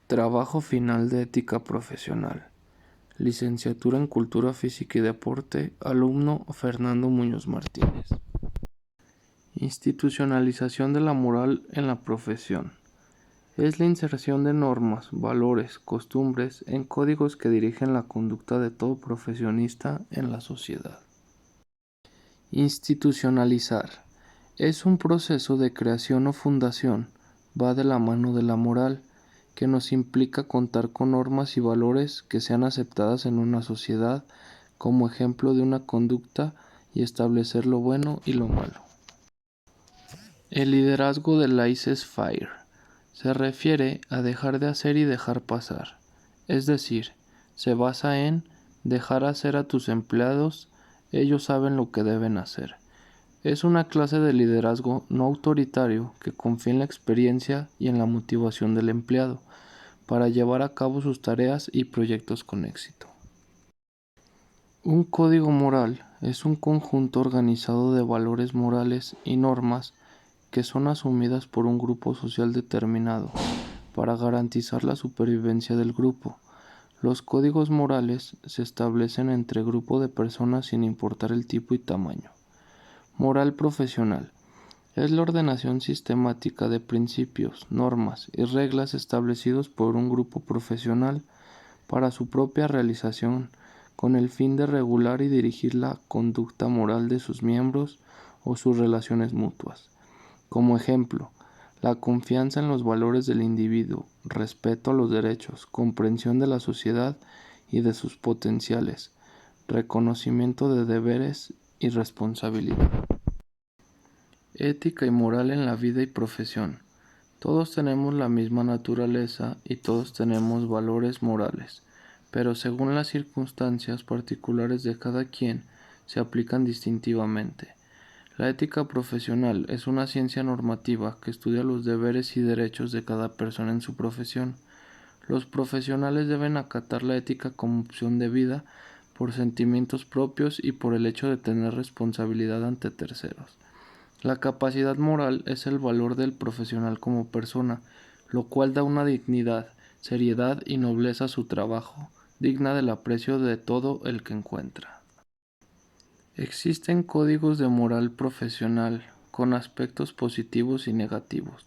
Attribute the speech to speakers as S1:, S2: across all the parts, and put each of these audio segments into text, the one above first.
S1: Trabajo final de ética profesional. Licenciatura en Cultura Física y Deporte, alumno Fernando Muñoz Martínez. Institucionalización de la moral en la profesión. Es la inserción de normas, valores, costumbres en códigos que dirigen la conducta de todo profesionista en la sociedad. Institucionalizar. Es un proceso de creación o fundación, va de la mano de la moral, que nos implica contar con normas y valores que sean aceptadas en una sociedad como ejemplo de una conducta y establecer lo bueno y lo malo. El liderazgo de laissez-faire se refiere a dejar de hacer y dejar pasar, es decir, se basa en dejar hacer a tus empleados, ellos saben lo que deben hacer. Es una clase de liderazgo no autoritario que confía en la experiencia y en la motivación del empleado para llevar a cabo sus tareas y proyectos con éxito. Un código moral es un conjunto organizado de valores morales y normas que son asumidas por un grupo social determinado para garantizar la supervivencia del grupo. Los códigos morales se establecen entre grupo de personas sin importar el tipo y tamaño. Moral profesional. Es la ordenación sistemática de principios, normas y reglas establecidos por un grupo profesional para su propia realización con el fin de regular y dirigir la conducta moral de sus miembros o sus relaciones mutuas. Como ejemplo, la confianza en los valores del individuo, respeto a los derechos, comprensión de la sociedad y de sus potenciales, reconocimiento de deberes y responsabilidad. Ética y moral en la vida y profesión. Todos tenemos la misma naturaleza y todos tenemos valores morales, pero según las circunstancias particulares de cada quien, se aplican distintivamente. La ética profesional es una ciencia normativa que estudia los deberes y derechos de cada persona en su profesión. Los profesionales deben acatar la ética como opción de vida por sentimientos propios y por el hecho de tener responsabilidad ante terceros. La capacidad moral es el valor del profesional como persona, lo cual da una dignidad, seriedad y nobleza a su trabajo, digna del aprecio de todo el que encuentra. Existen códigos de moral profesional con aspectos positivos y negativos.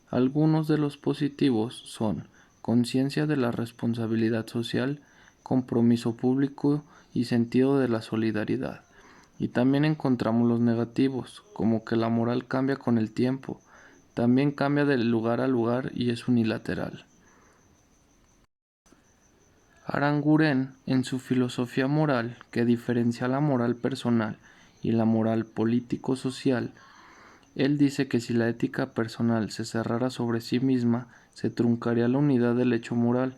S1: Algunos de los positivos son conciencia de la responsabilidad social, compromiso público y sentido de la solidaridad. Y también encontramos los negativos, como que la moral cambia con el tiempo, también cambia de lugar a lugar y es unilateral. Aranguren, en su filosofía moral, que diferencia la moral personal y la moral político-social, él dice que si la ética personal se cerrara sobre sí misma, se truncaría la unidad del hecho moral,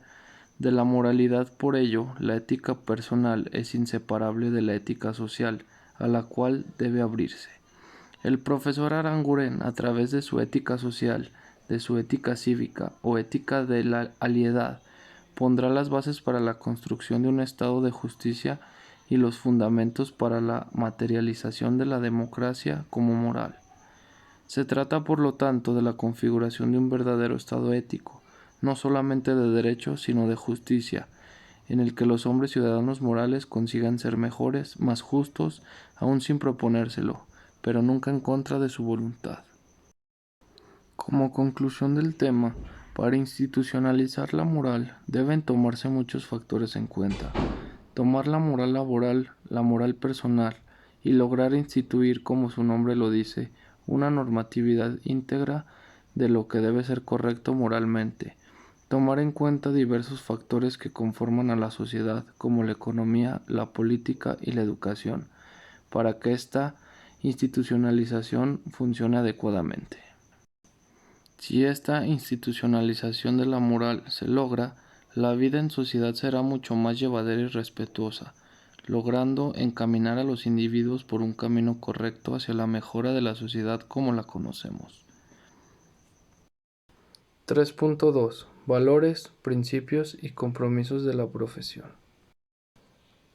S1: de la moralidad. Por ello, la ética personal es inseparable de la ética social, a la cual debe abrirse. El profesor Aranguren, a través de su ética social, de su ética cívica o ética de la aliedad, pondrá las bases para la construcción de un estado de justicia y los fundamentos para la materialización de la democracia como moral. Se trata, por lo tanto, de la configuración de un verdadero estado ético, no solamente de derecho, sino de justicia, en el que los hombres ciudadanos morales consigan ser mejores, más justos, aun sin proponérselo, pero nunca en contra de su voluntad. Como conclusión del tema, para institucionalizar la moral deben tomarse muchos factores en cuenta. Tomar la moral laboral, la moral personal y lograr instituir, como su nombre lo dice, una normatividad íntegra de lo que debe ser correcto moralmente. Tomar en cuenta diversos factores que conforman a la sociedad, como la economía, la política y la educación, para que esta institucionalización funcione adecuadamente. Si esta institucionalización de la moral se logra, la vida en sociedad será mucho más llevadera y respetuosa, logrando encaminar a los individuos por un camino correcto hacia la mejora de la sociedad como la conocemos. 3.2. Valores, principios y compromisos de la profesión.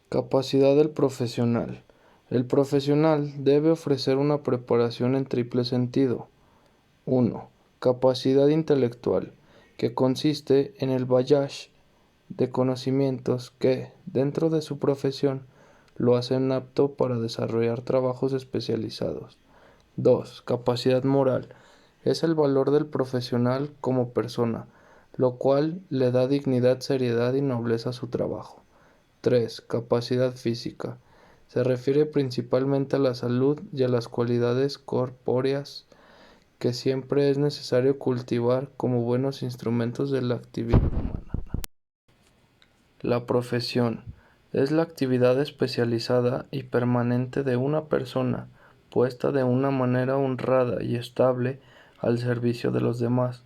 S1: Capacidad del profesional. El profesional debe ofrecer una preparación en triple sentido. 1. Capacidad intelectual. que consiste en el bagage de conocimientos que, dentro de su profesión, lo hacen apto para desarrollar trabajos especializados. 2. Capacidad moral. Es el valor del profesional como persona, lo cual le da dignidad, seriedad y nobleza a su trabajo. 3. Capacidad física. Se refiere principalmente a la salud y a las cualidades corpóreas que siempre es necesario cultivar como buenos instrumentos de la actividad humana. La profesión es la actividad especializada y permanente de una persona, puesta de una manera honrada y estable al servicio de los demás,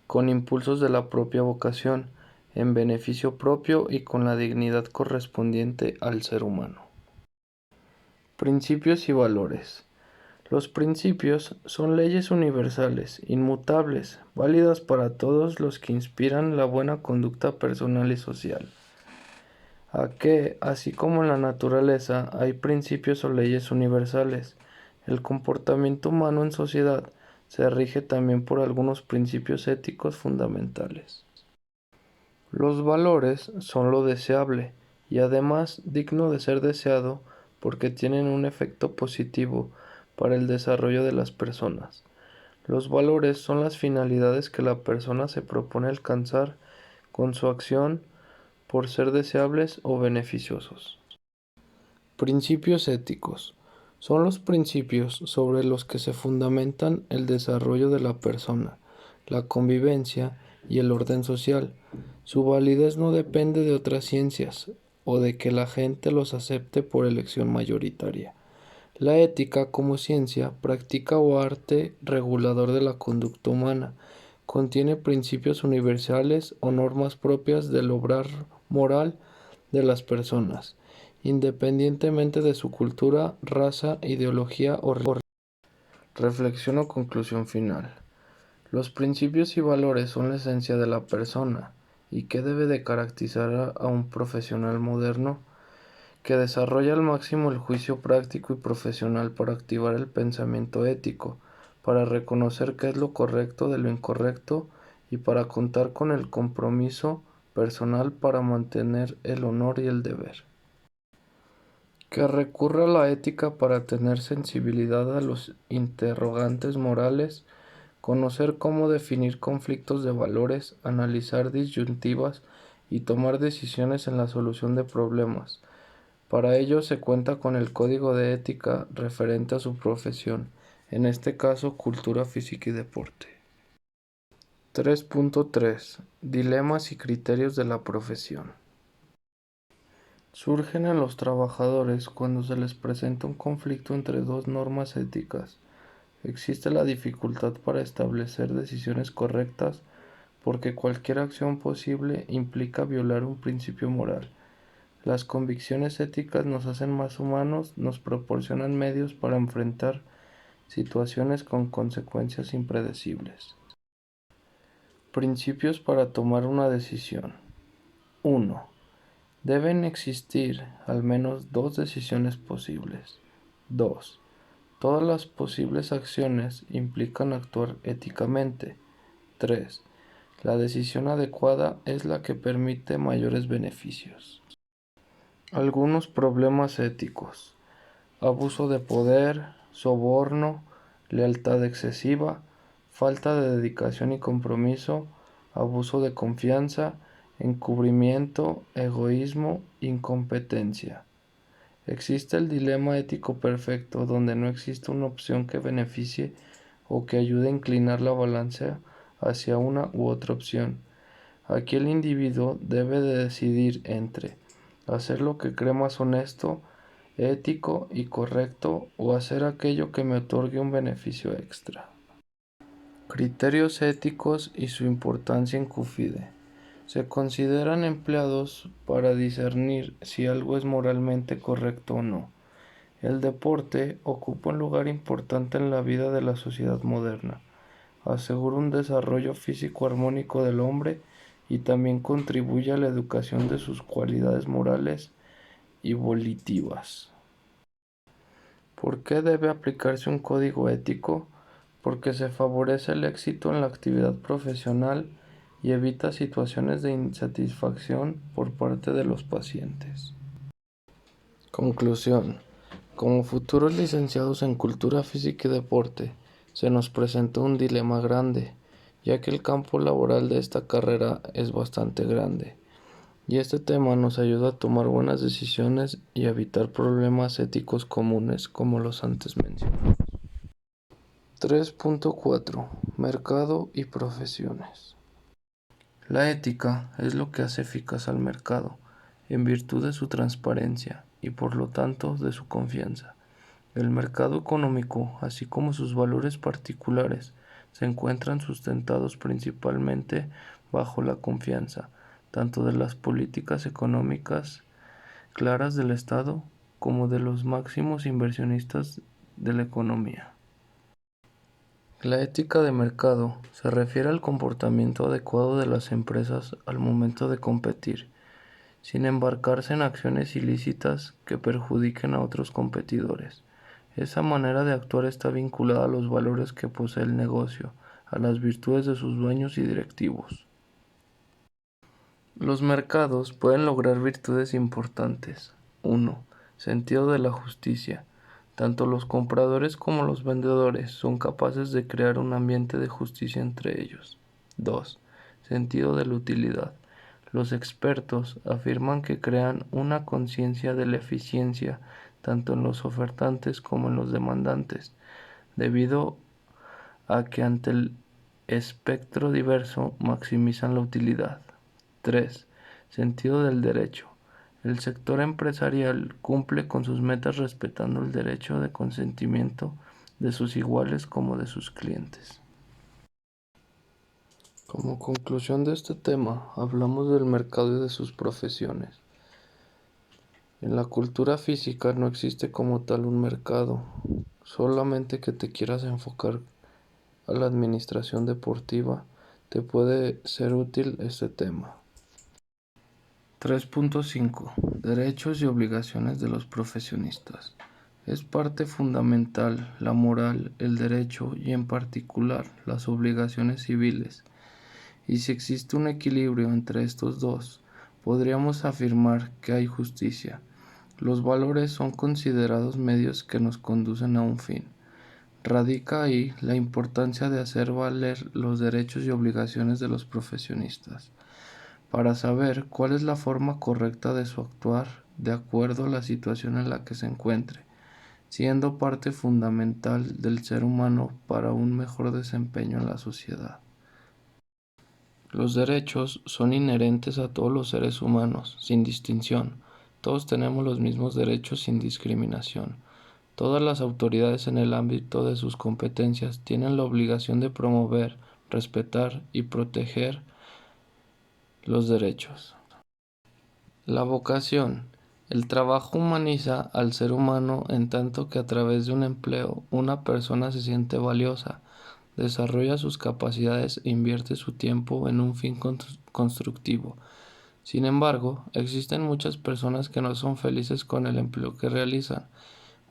S1: con impulsos de la propia vocación, en beneficio propio y con la dignidad correspondiente al ser humano. Principios y valores. Los principios son leyes universales, inmutables, válidas para todos los que inspiran la buena conducta personal y social. A que, así como en la naturaleza, hay principios o leyes universales, el comportamiento humano en sociedad se rige también por algunos principios éticos fundamentales. Los valores son lo deseable y además digno de ser deseado porque tienen un efecto positivo para el desarrollo de las personas. Los valores son las finalidades que la persona se propone alcanzar con su acción por ser deseables o beneficiosos. Principios éticos. Son los principios sobre los que se fundamentan el desarrollo de la persona, la convivencia y el orden social. Su validez no depende de otras ciencias o de que la gente los acepte por elección mayoritaria. La ética, como ciencia, práctica o arte regulador de la conducta humana, contiene principios universales o normas propias del obrar moral de las personas, independientemente de su cultura, raza, ideología o religión. Reflexión o conclusión final. Los principios y valores son la esencia de la persona y que debe de caracterizar a un profesional moderno que desarrolla al máximo el juicio práctico y profesional para activar el pensamiento ético, para reconocer qué es lo correcto de lo incorrecto y para contar con el compromiso personal para mantener el honor y el deber. Que recurra a la ética para tener sensibilidad a los interrogantes morales, conocer cómo definir conflictos de valores, analizar disyuntivas y tomar decisiones en la solución de problemas. Para ello se cuenta con el código de ética referente a su profesión, en este caso cultura física y deporte. 3.3. Dilemas y criterios de la profesión. Surgen en los trabajadores cuando se les presenta un conflicto entre dos normas éticas. Existe la dificultad para establecer decisiones correctas porque cualquier acción posible implica violar un principio moral. Las convicciones éticas nos hacen más humanos, nos proporcionan medios para enfrentar situaciones con consecuencias impredecibles. Principios para tomar una decisión. 1. Deben existir al menos dos decisiones posibles. 2. Todas las posibles acciones implican actuar éticamente. 3. La decisión adecuada es la que permite mayores beneficios. Algunos problemas éticos: abuso de poder, soborno, lealtad excesiva, falta de dedicación y compromiso, abuso de confianza, encubrimiento, egoísmo, incompetencia. Existe el dilema ético perfecto, donde no existe una opción que beneficie o que ayude a inclinar la balanza hacia una u otra opción. Aquí el individuo debe de decidir entre hacer lo que cree más honesto, ético y correcto o hacer aquello que me otorgue un beneficio extra. Criterios éticos y su importancia en QFIDE. Se consideran empleados para discernir si algo es moralmente correcto o no. El deporte ocupa un lugar importante en la vida de la sociedad moderna. Asegura un desarrollo físico armónico del hombre y también contribuye a la educación de sus cualidades morales y volitivas. ¿Por qué debe aplicarse un código ético? Porque se favorece el éxito en la actividad profesional y evita situaciones de insatisfacción por parte de los pacientes. Conclusión. Como futuros licenciados en Cultura Física y Deporte, se nos presenta un dilema grande, ya que el campo laboral de esta carrera es bastante grande, y este tema nos ayuda a tomar buenas decisiones y a evitar problemas éticos comunes como los antes mencionados. 3.4. Mercado y profesiones. La ética es lo que hace eficaz al mercado, en virtud de su transparencia y por lo tanto de su confianza. El mercado económico, así como sus valores particulares, se encuentran sustentados principalmente bajo la confianza, tanto de las políticas económicas claras del Estado como de los máximos inversionistas de la economía. La ética de mercado se refiere al comportamiento adecuado de las empresas al momento de competir, sin embarcarse en acciones ilícitas que perjudiquen a otros competidores. Esa manera de actuar está vinculada a los valores que posee el negocio, a las virtudes de sus dueños y directivos. Los mercados pueden lograr virtudes importantes. 1. Sentido de la justicia. Tanto los compradores como los vendedores son capaces de crear un ambiente de justicia entre ellos. 2. Sentido de la utilidad. Los expertos afirman que crean una conciencia de la eficiencia tanto en los ofertantes como en los demandantes, debido a que ante el espectro diverso maximizan la utilidad. 3. Sentido del derecho. El sector empresarial cumple con sus metas respetando el derecho de consentimiento de sus iguales como de sus clientes. Como conclusión de este tema, hablamos del mercado y de sus profesiones. En la cultura física no existe como tal un mercado, solamente que te quieras enfocar a la administración deportiva, te puede ser útil este tema. 3.5. Derechos y obligaciones de los profesionistas. Es parte fundamental la moral, el derecho y en particular las obligaciones civiles. Y si existe un equilibrio entre estos dos, podríamos afirmar que hay justicia. Los valores son considerados medios que nos conducen a un fin. Radica ahí la importancia de hacer valer los derechos y obligaciones de los profesionistas, para saber cuál es la forma correcta de su actuar de acuerdo a la situación en la que se encuentre, siendo parte fundamental del ser humano para un mejor desempeño en la sociedad. Los derechos son inherentes a todos los seres humanos, sin distinción. Todos tenemos los mismos derechos sin discriminación. Todas las autoridades en el ámbito de sus competencias tienen la obligación de promover, respetar y proteger los derechos. La vocación. El trabajo humaniza al ser humano en tanto que a través de un empleo una persona se siente valiosa, desarrolla sus capacidades e invierte su tiempo en un fin constructivo. Sin embargo, existen muchas personas que no son felices con el empleo que realizan.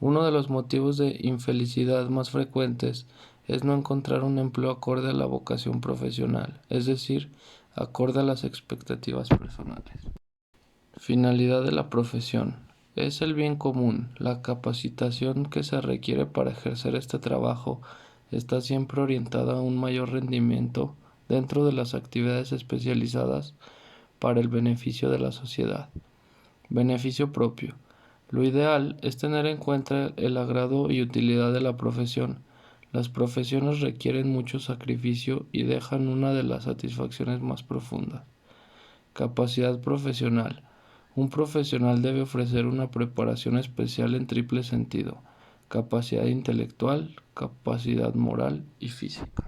S1: Uno de los motivos de infelicidad más frecuentes es no encontrar un empleo acorde a la vocación profesional, es decir, acorde a las expectativas personales. Finalidad de la profesión. Es el bien común. La capacitación que se requiere para ejercer este trabajo está siempre orientada a un mayor rendimiento dentro de las actividades especializadas para el beneficio de la sociedad. Beneficio propio. Lo ideal es tener en cuenta el agrado y utilidad de la profesión. Las profesiones requieren mucho sacrificio y dejan una de las satisfacciones más profundas. Capacidad profesional. Un profesional debe ofrecer una preparación especial en triple sentido: capacidad intelectual, capacidad moral y física.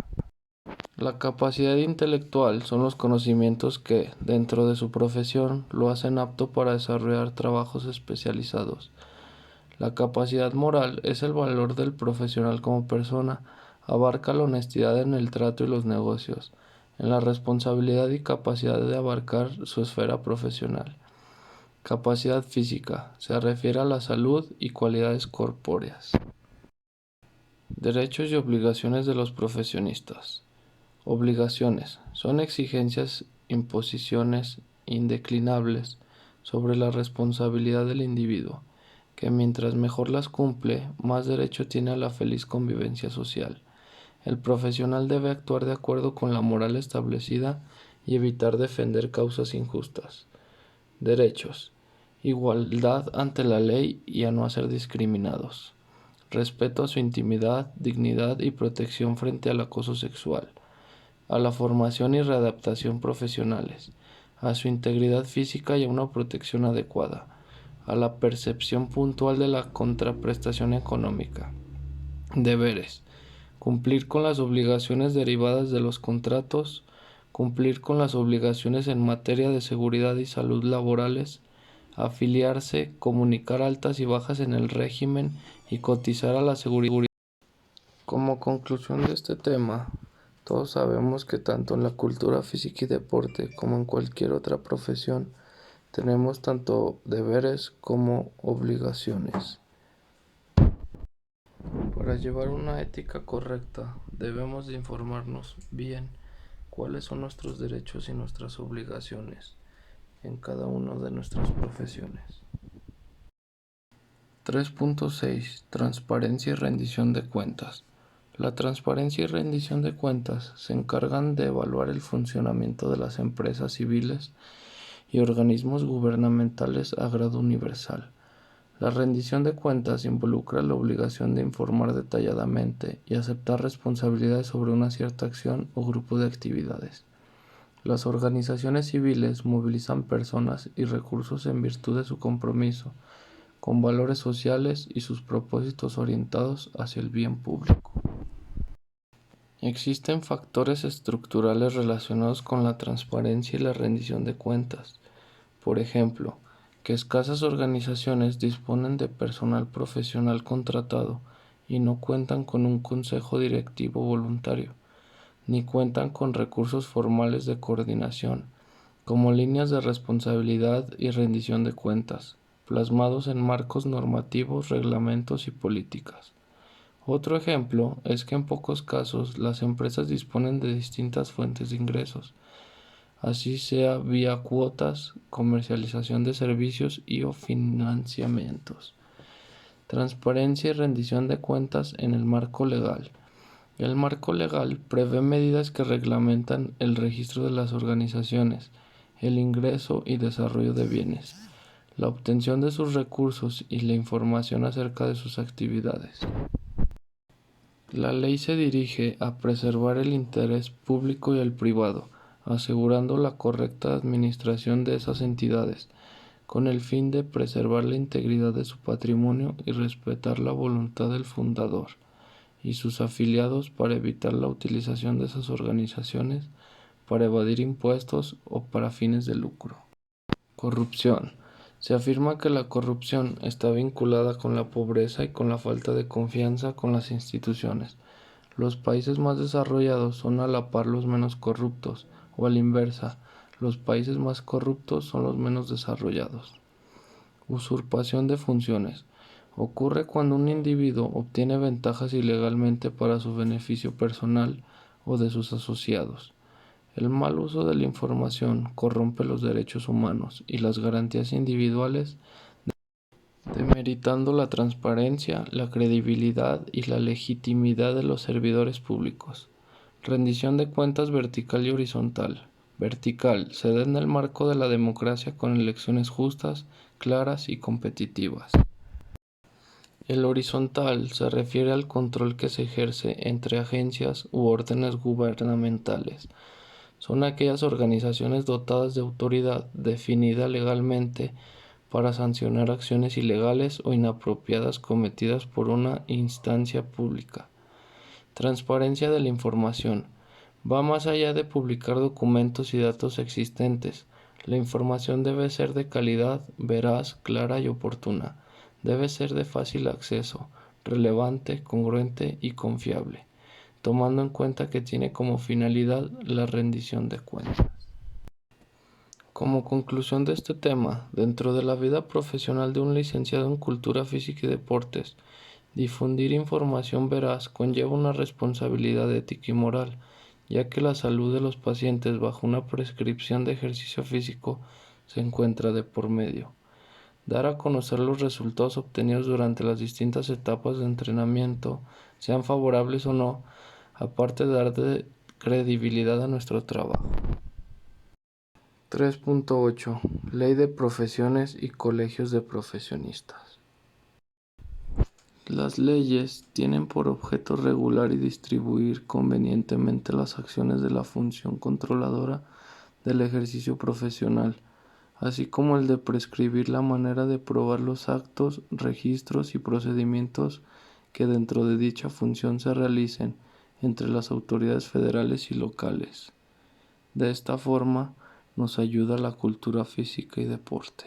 S1: La capacidad intelectual son los conocimientos que, dentro de su profesión, lo hacen apto para desarrollar trabajos especializados. La capacidad moral es el valor del profesional como persona, abarca la honestidad en el trato y los negocios, en la responsabilidad y capacidad de abarcar su esfera profesional. Capacidad física se refiere a la salud y cualidades corpóreas. Derechos y obligaciones de los profesionistas. Obligaciones. Son exigencias, imposiciones indeclinables sobre la responsabilidad del individuo, que mientras mejor las cumple, más derecho tiene a la feliz convivencia social. El profesional debe actuar de acuerdo con la moral establecida y evitar defender causas injustas. Derechos. Igualdad ante la ley y a no ser discriminados. Respeto a su intimidad, dignidad y protección frente al acoso sexual. A la formación y readaptación profesionales. A su integridad física y a una protección adecuada. A la percepción puntual de la contraprestación económica. Deberes. Cumplir con las obligaciones derivadas de los contratos, cumplir con las obligaciones en materia de seguridad y salud laborales, afiliarse, comunicar altas y bajas en el régimen y cotizar a la seguridad. Como conclusión de este tema, todos sabemos que tanto en la cultura física y deporte como en cualquier otra profesión tenemos tanto deberes como obligaciones. Para llevar una ética correcta, debemos de informarnos bien cuáles son nuestros derechos y nuestras obligaciones en cada una de nuestras profesiones. 3.6. Transparencia y rendición de cuentas. La transparencia y rendición de cuentas se encargan de evaluar el funcionamiento de las empresas civiles y organismos gubernamentales a grado universal. La rendición de cuentas involucra la obligación de informar detalladamente y aceptar responsabilidades sobre una cierta acción o grupo de actividades. Las organizaciones civiles movilizan personas y recursos en virtud de su compromiso con valores sociales y sus propósitos orientados hacia el bien público. Existen factores estructurales relacionados con la transparencia y la rendición de cuentas. Por ejemplo, que escasas organizaciones disponen de personal profesional contratado y no cuentan con un consejo directivo voluntario, ni cuentan con recursos formales de coordinación, como líneas de responsabilidad y rendición de cuentas, plasmados en marcos normativos, reglamentos y políticas. Otro ejemplo es que en pocos casos las empresas disponen de distintas fuentes de ingresos, así sea vía cuotas, comercialización de servicios y o financiamientos. Transparencia y rendición de cuentas en el marco legal. El marco legal prevé medidas que reglamentan el registro de las organizaciones, el ingreso y desarrollo de bienes, la obtención de sus recursos y la información acerca de sus actividades. La ley se dirige a preservar el interés público y el privado, asegurando la correcta administración de esas entidades, con el fin de preservar la integridad de su patrimonio y respetar la voluntad del fundador y sus afiliados para evitar la utilización de esas organizaciones para evadir impuestos o para fines de lucro. Corrupción. Se afirma que la corrupción está vinculada con la pobreza y con la falta de confianza con las instituciones. Los países más desarrollados son a la par los menos corruptos, o a la inversa, los países más corruptos son los menos desarrollados. Usurpación de funciones. Ocurre cuando un individuo obtiene ventajas ilegalmente para su beneficio personal o de sus asociados. El mal uso de la información corrompe los derechos humanos y las garantías individuales, demeritando la transparencia, la credibilidad y la legitimidad de los servidores públicos. Rendición de cuentas vertical y horizontal. Vertical, se da en el marco de la democracia con elecciones justas, claras y competitivas. El horizontal se refiere al control que se ejerce entre agencias u órdenes gubernamentales. Son aquellas organizaciones dotadas de autoridad definida legalmente para sancionar acciones ilegales o inapropiadas cometidas por una instancia pública. Transparencia de la información. Va más allá de publicar documentos y datos existentes. La información debe ser de calidad, veraz, clara y oportuna. Debe ser de fácil acceso, relevante, congruente y confiable, tomando en cuenta que tiene como finalidad la rendición de cuentas. Como conclusión de este tema, dentro de la vida profesional de un licenciado en Cultura Física y Deportes, difundir información veraz conlleva una responsabilidad ética y moral, ya que la salud de los pacientes bajo una prescripción de ejercicio físico se encuentra de por medio. Dar a conocer los resultados obtenidos durante las distintas etapas de entrenamiento, sean favorables o no, aparte de dar credibilidad a nuestro trabajo. 3.8. Ley de profesiones y colegios de profesionistas. Las leyes tienen por objeto regular y distribuir convenientemente las acciones de la función controladora del ejercicio profesional, así como el de prescribir la manera de probar los actos, registros y procedimientos que dentro de dicha función se realicen entre las autoridades federales y locales. De esta forma, nos ayuda la cultura física y deporte.